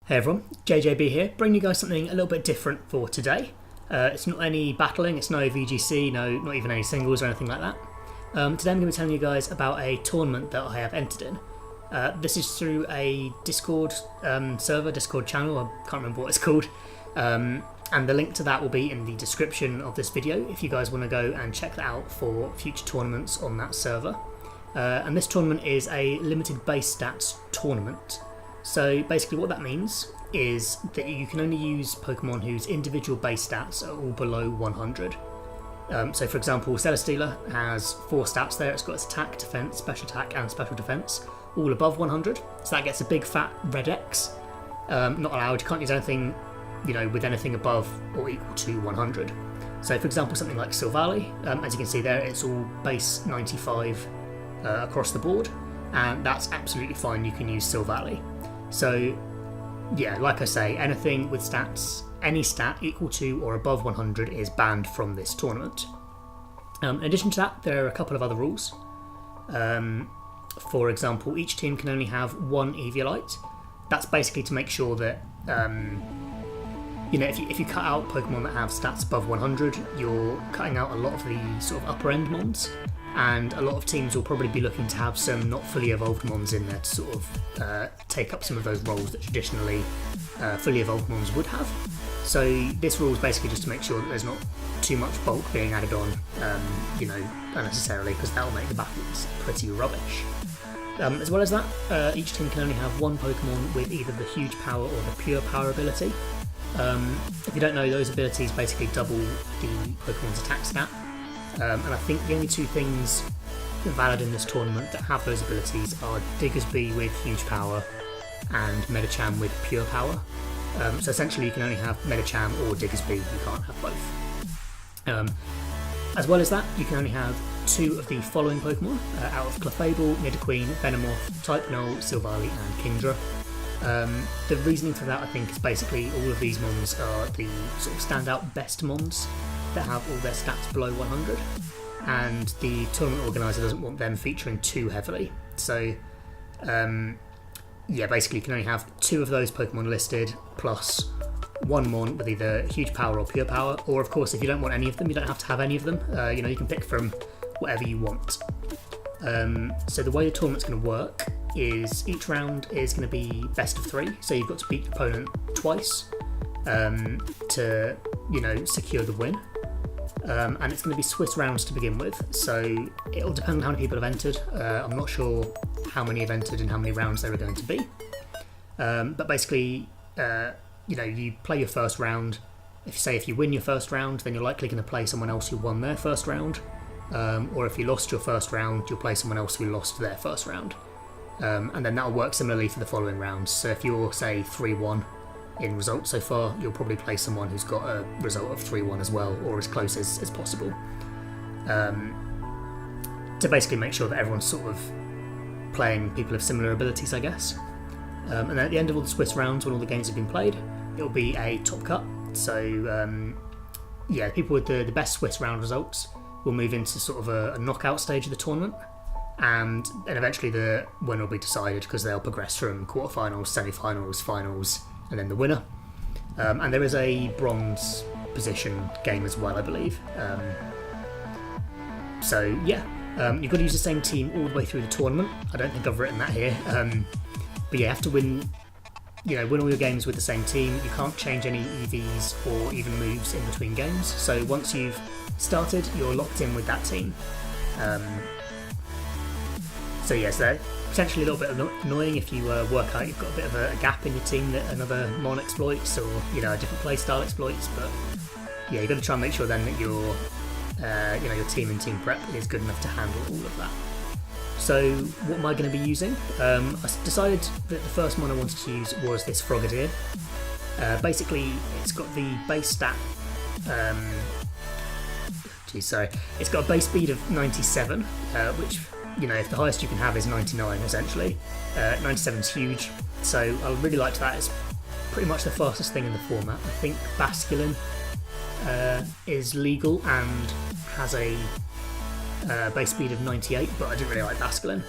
Hey everyone, JJB here, bringing you guys something a little bit different for today. It's not any battling, it's no VGC, not even any singles or anything like that. Today I'm going to be telling you guys about a tournament that I have entered in. This is through a Discord server, Discord channel, I can't remember what it's called. And the link to that will be in the description of this video if you guys want to go and check that out for future tournaments on that server. And this tournament is a limited base stats tournament. So basically what that means is that you can only use Pokemon whose individual base stats are all below 100. So for example, Celesteela has 4 stats there. It's got its attack, defense, special attack and special defense, all above 100. So that gets a big fat red X. Not allowed, you can't use anything, with anything above or equal to 100. So for example, something like Silvally, as you can see there, it's all base 95 across the board, and that's absolutely fine, you can use Silvally. So yeah, like I say, anything with stats, any stat equal to or above 100 is banned from this tournament. In addition to that, there are a couple of other rules. For example, each team can only have 1 Eviolite. That's basically to make sure that, if you cut out Pokemon that have stats above 100, you're cutting out a lot of the sort of upper end mons. And a lot of teams will probably be looking to have some not fully evolved mons in there to sort of take up some of those roles that traditionally fully evolved mons would have. So this rule is basically just to make sure that there's not too much bulk being added on, unnecessarily, because that'll make the battles pretty rubbish. As well as that, each team can only have 1 Pokemon with either the huge power or the pure power ability. If you don't know, those abilities basically double the Pokemon's attack stat. And I think the only 2 things valid in this tournament that have those abilities are Diggersby with huge power and Medicham with pure power. So essentially you can only have Medicham or Diggersby, you can't have both. As well as that, you can only have 2 of the following Pokemon out of Clefable, Nidoqueen, Venomoth, Type Null, Silvally and Kingdra. The reasoning for that, I think, is basically all of these mons are the sort of standout best mons that have all their stats below 100, and the tournament organiser doesn't want them featuring too heavily. So basically you can only have 2 of those Pokemon listed, plus 1 mon with either huge power or pure power, or of course if you don't want any of them, you don't have to have any of them, you can pick from whatever you want. So the way the tournament's going to work is each round is going to be best of 3, so you've got to beat your opponent twice to secure the win. And it's going to be Swiss rounds to begin with, so it'll depend on how many people have entered. I'm not sure how many have entered and how many rounds there are going to be. But basically, you play your first round. If you win your first round, then you're likely going to play someone else who won their first round. Or if you lost your first round, you'll play someone else who lost their first round. And then that'll work similarly for the following rounds. So if you're, say, 3-1 in results so far, you'll probably play someone who's got a result of 3-1 as well, or as close as possible, to basically make sure that everyone's sort of playing people of similar abilities, I guess. And then at the end of all the Swiss rounds, when all the games have been played, it'll be a top cut. So people with the best Swiss round results will move into sort of a knockout stage of the tournament, and then eventually the winner will be decided because they'll progress from quarterfinals, semi-finals, finals, and then the winner. And there is a bronze position game as well, I believe. You've got to use the same team all the way through the tournament. I don't think I've written that here. But you have to win all your games with the same team. You can't change any EVs or even moves in between games. So once you've started, you're locked in with that team. So potentially a little bit annoying if you work out you've got a bit of a gap in your team that another mon exploits, or a different playstyle exploits. But yeah, you've got to try and make sure then that your team and team prep is good enough to handle all of that. So what am I going to be using? I decided that the first mon I wanted to use was this Frogadier. Basically, it's got the base stat. It's got a base speed of 97, which, if the highest you can have is 99, essentially. 97 is huge, so I really liked that. It's pretty much the fastest thing in the format. I think Basculin is legal and has a base speed of 98, but I didn't really like Basculin.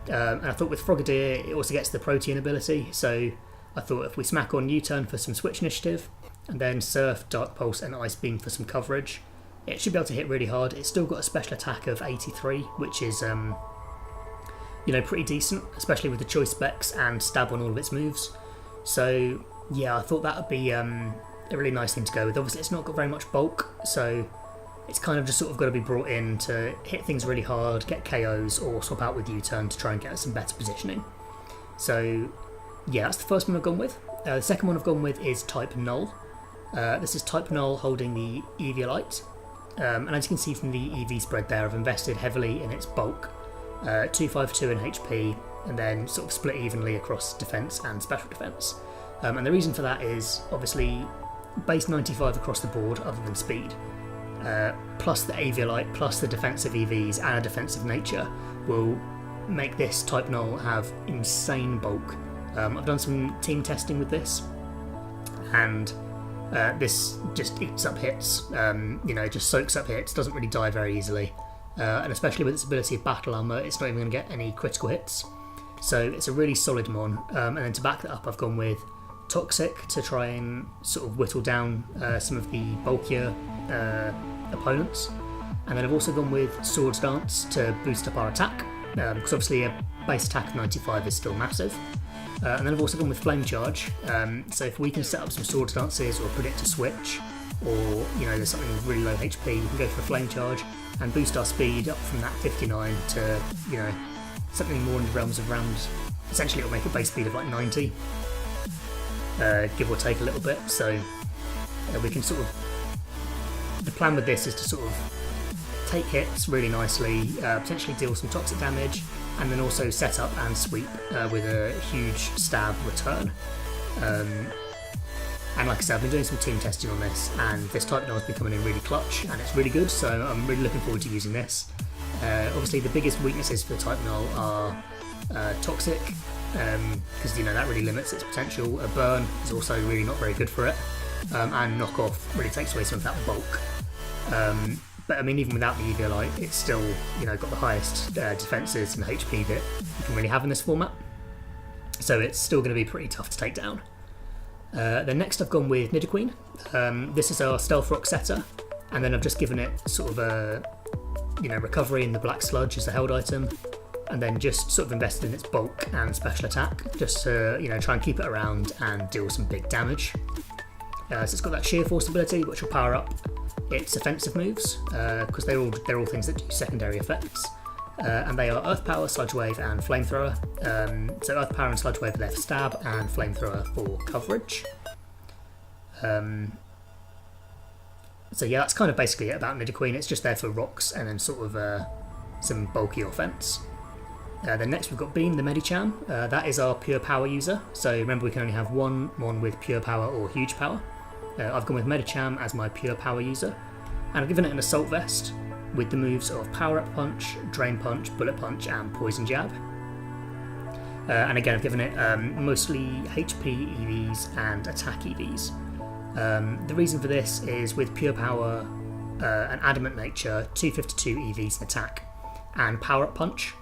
And I thought with Frogadier, it also gets the Protean ability, so I thought if we smack on U-turn for some switch initiative, and then Surf, Dark Pulse and Ice Beam for some coverage, it should be able to hit really hard. It's still got a special attack of 83, which is, pretty decent, especially with the choice specs and stab on all of its moves. So yeah, I thought that would be a really nice thing to go with. Obviously it's not got very much bulk, so it's kind of just sort of got to be brought in to hit things really hard, get KOs, or swap out with U-turn to try and get some better positioning. So yeah, that's the first one I've gone with. The second one I've gone with is type Null. This is type Null holding the Eviolite. And as you can see from the EV spread there, I've invested heavily in its bulk. 252 in HP, and then sort of split evenly across defense and special defense. And the reason for that is obviously base 95 across the board other than speed, plus the Eviolite, plus the defensive EVs and a defensive nature will make this type Null have insane bulk. I've done some team testing with this, and this just eats up hits, just soaks up hits, doesn't really die very easily. And especially with its ability of battle armor, it's not even going to get any critical hits. So it's a really solid mon. And then to back that up, I've gone with Toxic to try and sort of whittle down some of the bulkier opponents. And then I've also gone with Swords Dance to boost up our attack, because obviously a base attack of 95 is still massive. And then I've also gone with Flame Charge. So if we can set up some Swords Dances or predict a switch, or there's something with really low HP, we can go for a Flame Charge and boost our speed up from that 59 to something more in the realms of around, essentially it'll make a base speed of like 90, give or take a little bit. So we can sort of, the plan with this is to sort of take hits really nicely, potentially deal some toxic damage, and then also set up and sweep with a huge stab return. And like I said, I've been doing some team testing on this, and this type Null has been coming in really clutch, and it's really good, so I'm really looking forward to using this. Obviously the biggest weaknesses for type Null are Toxic, because that really limits its potential. A Burn is also really not very good for it, and Knock Off really takes away some of that bulk. But I mean, even without the Eviolite, it's still got the highest defences and HP that you can really have in this format, so it's still going to be pretty tough to take down. Then next I've gone with Nidoqueen. This is our Stealth Rock setter, and then I've just given it sort of a recovery in the Black Sludge as a held item, and then just sort of invested in its bulk and special attack, just to try and keep it around and deal some big damage. So it's got that Sheer Force ability, which will power up its offensive moves, because they're all things that do secondary effects. And they are Earth Power, Sludge Wave and Flamethrower. So Earth Power and Sludge Wave are there for stab, and Flamethrower for coverage. So yeah, that's kind of basically it about Nidoqueen. It's just there for rocks and then sort of some bulky offense. Then next we've got Beam, the Medicham. That is our pure power user. So remember, we can only have one with pure power or huge power. I've gone with Medicham as my pure power user, and I've given it an Assault Vest with the moves of Power Up Punch, Drain Punch, Bullet Punch and Poison Jab. And again, I've given it mostly HP EVs and attack EVs. The reason for this is with Pure Power and Adamant Nature, 252 EVs in attack, and Power Up Punch,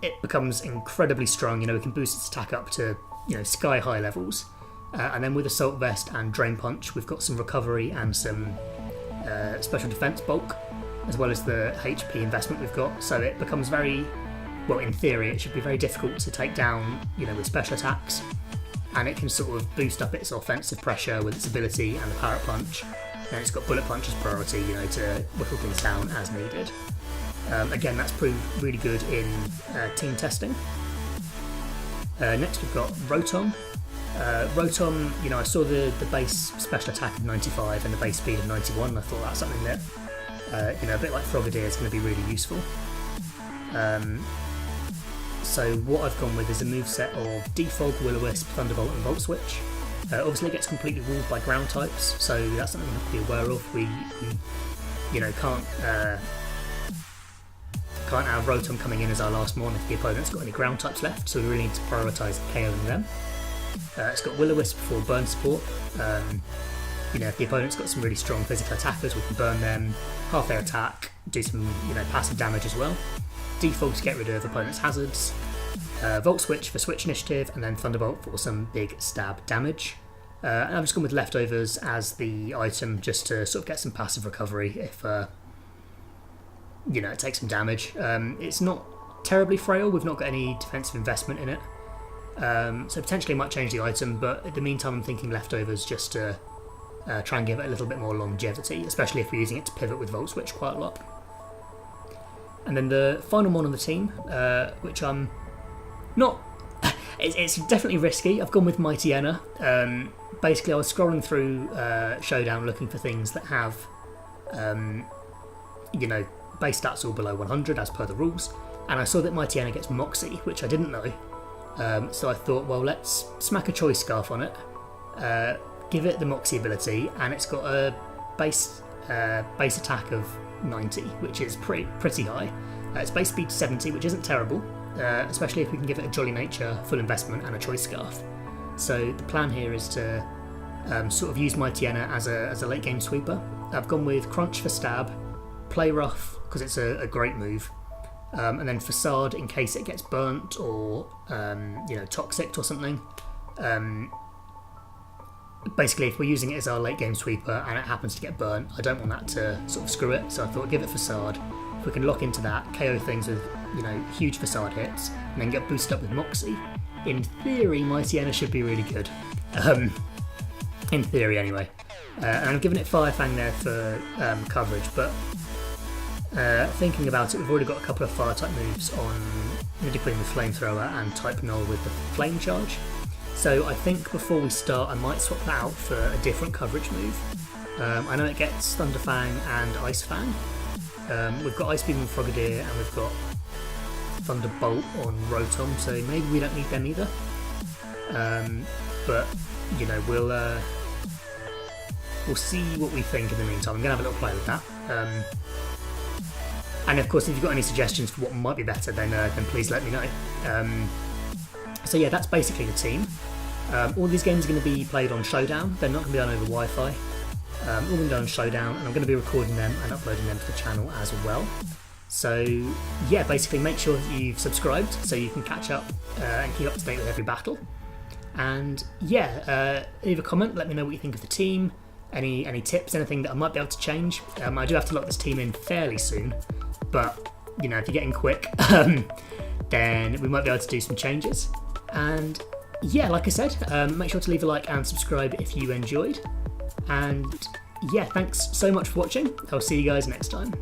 it becomes incredibly strong. We can boost its attack up to sky high levels. And then with Assault Vest and Drain Punch, we've got some recovery and some special defense bulk, as well as the HP investment we've got. So it becomes very, well, in theory, it should be very difficult to take down, with special attacks. And it can sort of boost up its offensive pressure with its ability and the Power Up Punch. And it's got Bullet Punch as priority, to whittle things down as needed. Again, that's proved really good in team testing. Next we've got Rotom. Rotom, I saw the base special attack of 95 and the base speed of 91, and I thought that's something that, a bit like Frogadier is going to be really useful. So what I've gone with is a moveset of Defog, Will-O-Wisp, Thunderbolt and Volt Switch. Obviously it gets completely ruled by ground types, so that's something we have to be aware of. We can't have Rotom coming in as our last mon if the opponent's got any ground types left, so we really need to prioritise KOing them. It's got Will-O-Wisp for burn support. If the opponent's got some really strong physical attackers, we can burn them, half their attack, do some passive damage as well. Defog to get rid of opponent's hazards. Volt Switch for Switch Initiative, and then Thunderbolt for some big stab damage. And I've just gone with Leftovers as the item just to sort of get some passive recovery if, it takes some damage. It's not terribly frail, we've not got any defensive investment in it. So potentially might change the item, but in the meantime I'm thinking Leftovers just to try and give it a little bit more longevity, especially if we're using it to pivot with Volt Switch quite a lot. And then the final one on the team, which I'm not... It's definitely risky. I've gone with Mightyena. Basically, I was scrolling through Showdown looking for things that have, base stats all below 100 as per the rules, and I saw that Mightyena gets Moxie, which I didn't know. So I thought, well, let's smack a Choice Scarf on it, give it the Moxie ability, and it's got a base attack of 90, which is pretty high. Its base speed 70, which isn't terrible, especially if we can give it a Jolly Nature, full investment, and a Choice Scarf. So the plan here is to sort of use Mightyena as a late game sweeper. I've gone with Crunch for stab, Play Rough because it's a great move, and then Facade in case it gets burnt or toxic or something. Basically, if we're using it as our late game sweeper and it happens to get burnt, I don't want that to sort of screw it, so I thought give it Facade. If we can lock into that, KO things with huge Facade hits, and then get boosted up with Moxie, in theory Mightyena should be really good. In theory anyway. And I'm giving it Fire Fang there for coverage, but thinking about it, we've already got a couple of fire type moves on Nidoqueen with Flamethrower and type Null with the Flame Charge. So I think before we start I might swap that out for a different coverage move. I know it gets Thunder Fang and Ice Fang. We've got Ice Beam on Frogadier and we've got Thunderbolt on Rotom, so maybe we don't need them either. But we'll see what we think in the meantime. I'm going to have a little play with that. And of course, if you've got any suggestions for what might be better, then please let me know. So yeah, that's basically the team. All these games are going to be played on Showdown. They're not going to be done over Wi-Fi. All going to be done on Showdown, and I'm going to be recording them and uploading them to the channel as well. So yeah, basically make sure that you've subscribed so you can catch up and keep up to date with every battle. And yeah, leave a comment, let me know what you think of the team, any tips, anything that I might be able to change. I do have to lock this team in fairly soon, but if you're getting quick, then we might be able to do some changes. And yeah, like I said, make sure to leave a like and subscribe if you enjoyed. And yeah, thanks so much for watching. I'll see you guys next time.